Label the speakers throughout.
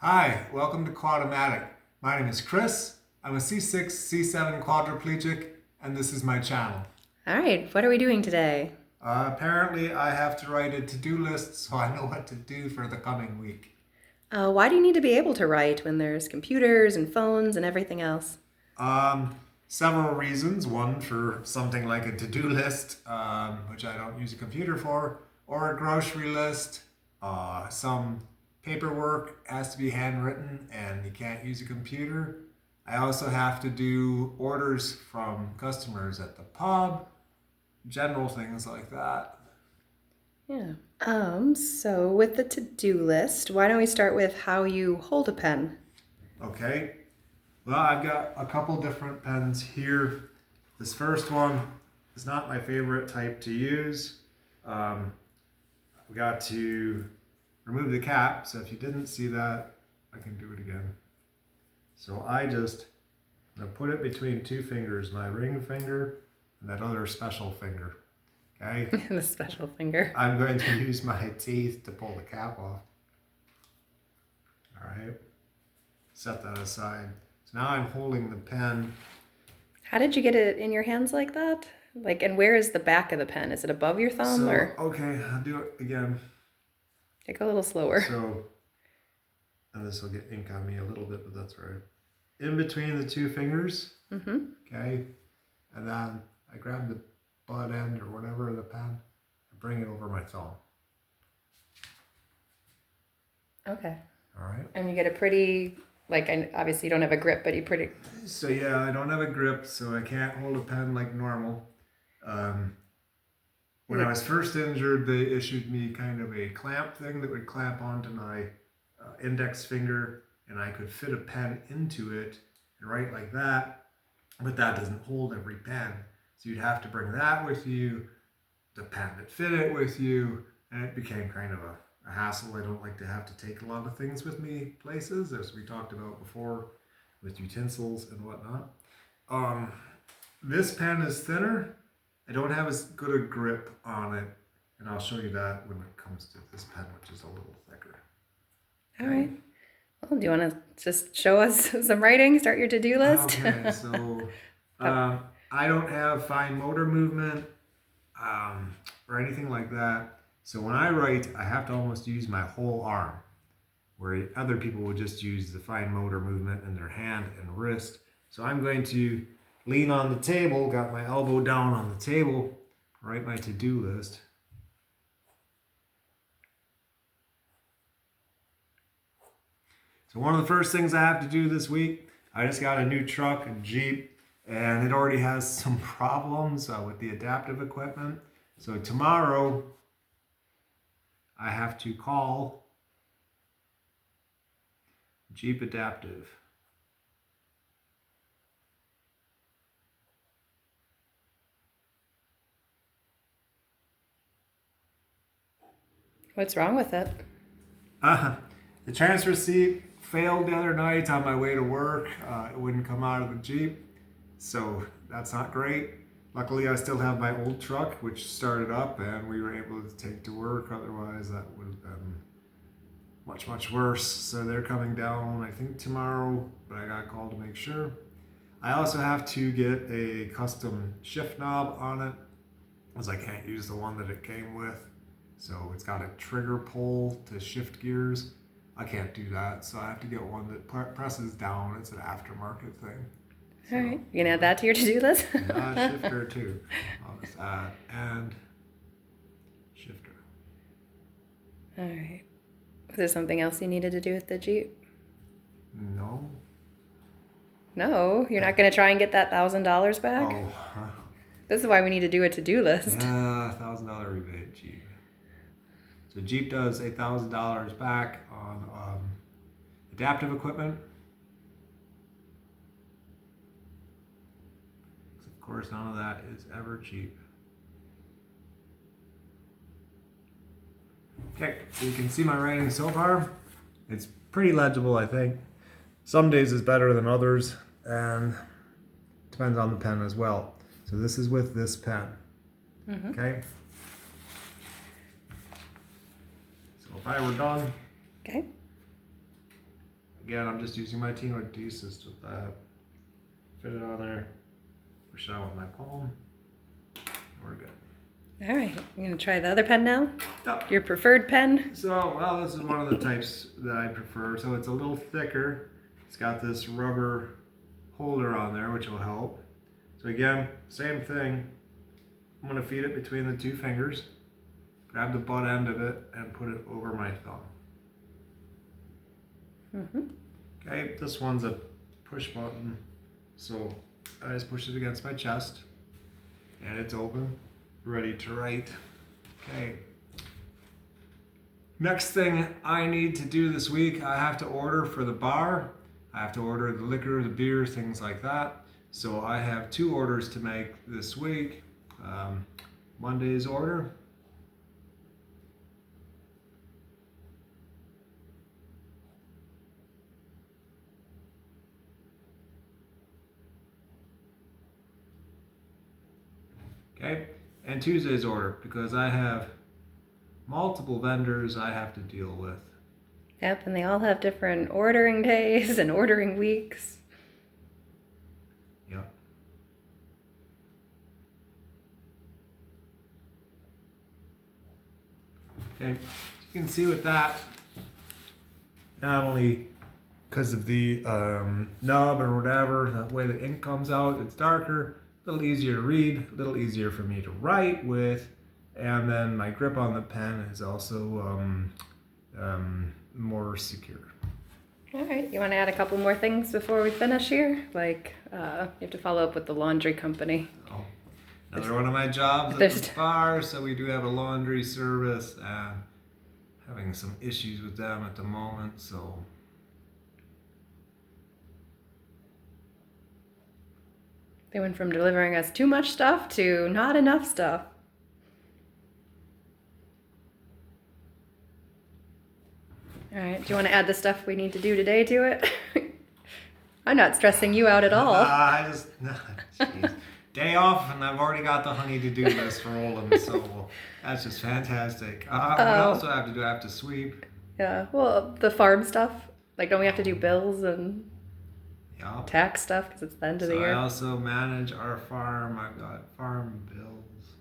Speaker 1: Hi, welcome to Quad-O-Matic. My name is Chris. I'm a C6, C7 quadriplegic, and this is my channel.
Speaker 2: All right, what are we doing today?
Speaker 1: Apparently, I have to write a to-do list so I know what to do for the coming week.
Speaker 2: Why do you need to be able to write when there's computers and phones and everything else?
Speaker 1: Um, Several reasons. One, for something like a to-do list, which I don't use a computer for, or a grocery list. Some paperwork has to be handwritten and you can't use a computer. I also have to do orders from customers at the pub, general things like that.
Speaker 2: Yeah. So with the to-do list, why don't we start with how you hold a pen?
Speaker 1: Okay, well, I've got a couple different pens here. This first one is not my favorite type to use. We got to remove the cap, so if you didn't see that, I can do it again. So I'm gonna put it between two fingers, my ring finger and that other special finger. Okay?
Speaker 2: The special finger.
Speaker 1: I'm going to use my teeth to pull the cap off. All right. Set that aside. So now I'm holding the pen.
Speaker 2: How did you get it in your hands like that? And where is the back of the pen? Is it above your thumb or?
Speaker 1: Okay, I'll do it again.
Speaker 2: Take a little slower.
Speaker 1: And this will get ink on me a little bit, but that's all right. In between the two fingers, okay, and then I grab the butt end or whatever of the pen and bring it over my thumb.
Speaker 2: Okay.
Speaker 1: All right.
Speaker 2: And you get a pretty, obviously you don't have a grip, but you pretty.
Speaker 1: So yeah, I don't have a grip, so I can't hold a pen like normal. When I was first injured, they issued me kind of a clamp thing that would clamp onto my index finger, and I could fit a pen into it and write like that, but that doesn't hold every pen. So you'd have to bring that with you, the pen that fit it with you, and it became kind of a hassle. I don't like to have to take a lot of things with me places, as we talked about before, with utensils and whatnot. This pen is thinner. I don't have as good a grip on it, and I'll show you that when it comes to this pen, which is a little thicker.
Speaker 2: All right. Well, do you want to just show us some writing? Start your to-do list?
Speaker 1: Okay, so I don't have fine motor movement or anything like that. So when I write, I have to almost use my whole arm, where other people would just use the fine motor movement in their hand and wrist. So I'm going to lean on the table, got my elbow down on the table, write my to-do list. So one of the first things I have to do this week, I just got a new truck, a Jeep, and it already has some problems with the adaptive equipment. So tomorrow, I have to call Jeep Adaptive.
Speaker 2: What's wrong with it?
Speaker 1: The transfer seat failed the other night on my way to work. It wouldn't come out of the Jeep, so that's not great. Luckily, I still have my old truck, which started up, and we were able to take to work. Otherwise, that would have been much, much worse. So they're coming down, I think, tomorrow, but I got called to make sure. I also have to get a custom shift knob on it, as I can't use the one that it came with. So it's got a trigger pull to shift gears. I can't do that, so I have to get one that presses down. It's an aftermarket thing.
Speaker 2: All right. You can add that to your to-do list?
Speaker 1: Shifter too. I'll just add and shifter.
Speaker 2: All right. Was there something else you needed to do with the Jeep?
Speaker 1: No.
Speaker 2: No, you're not going to try and get that $1,000 back?
Speaker 1: Oh.
Speaker 2: This is why we need to do a to-do list.
Speaker 1: Yeah, $1,000 rebate, Jeep. So Jeep does $1,000 back on adaptive equipment. Of course, none of that is ever cheap. Okay, so you can see my writing so far. It's pretty legible, I think. Some days is better than others, and depends on the pen as well. So this is with this pen. Okay. So if I were done,
Speaker 2: Okay.
Speaker 1: Again, I'm just using my team adhesives with that. Fit it on there. Push it out with my palm. We're good.
Speaker 2: All right, you're gonna try the other pen now?
Speaker 1: Yep.
Speaker 2: Your preferred pen?
Speaker 1: So, well, this is one of the types that I prefer. So it's a little thicker. It's got this rubber holder on there, which will help. So again, same thing. I'm gonna feed it between the two fingers, grab the butt end of it, and put it over my thumb. Okay, this one's a push button. So I just push it against my chest, and it's open, ready to write. Okay. Next thing I need to do this week, I have to order for the bar. I have to order the liquor, the beer, things like that. So I have 2 orders to make this week. Monday's order. Okay, and Tuesday's order, because I have multiple vendors I have to deal with.
Speaker 2: Yep, and they all have different ordering days and ordering weeks.
Speaker 1: Yep. Okay, you can see with that, not only because of the nub or whatever, the way the ink comes out, it's darker, a little easier to read, a little easier for me to write with, and then my grip on the pen is also more secure.
Speaker 2: All right, you want to add a couple more things before we finish here? Like, you have to follow up with the laundry company.
Speaker 1: Oh, another one of my jobs at the bar, so we do have a laundry service, and having some issues with them at the moment, so.
Speaker 2: They went from delivering us too much stuff to not enough stuff. All right, do you want to add the stuff we need to do today to it? I'm not stressing you out at all.
Speaker 1: Geez. Day off, and I've already got the honey-to-do list rolling, so that's just fantastic. What else do I have to do? I have to sweep.
Speaker 2: Yeah, well, the farm stuff. Like, don't we have to do bills and tax stuff because it's the end of the year?
Speaker 1: I also manage our farm. I've got farm bills.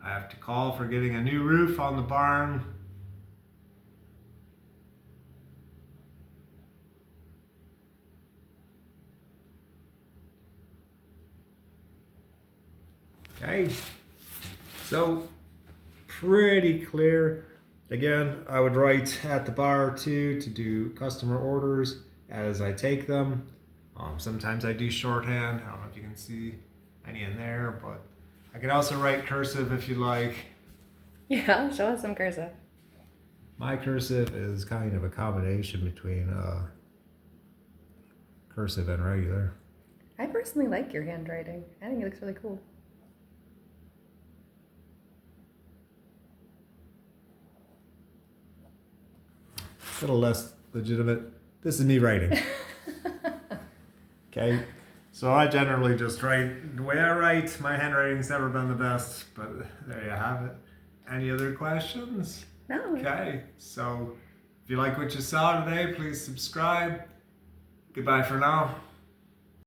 Speaker 1: I have to call for getting a new roof on the barn. Okay, so pretty clear. Again, I would write at the bar too to do customer orders as I take them. Sometimes I do shorthand. I don't know if you can see any in there, but I can also write cursive if you like.
Speaker 2: Yeah, show us some cursive.
Speaker 1: My cursive is kind of a combination between cursive and regular.
Speaker 2: I personally like your handwriting. I think it looks really cool.
Speaker 1: A little less legitimate. This is me writing. Okay, so I generally just write the way I write. My handwriting's never been the best, but there you have it. Any other questions?
Speaker 2: No.
Speaker 1: Okay, so if you like what you saw today, please subscribe. Goodbye for now.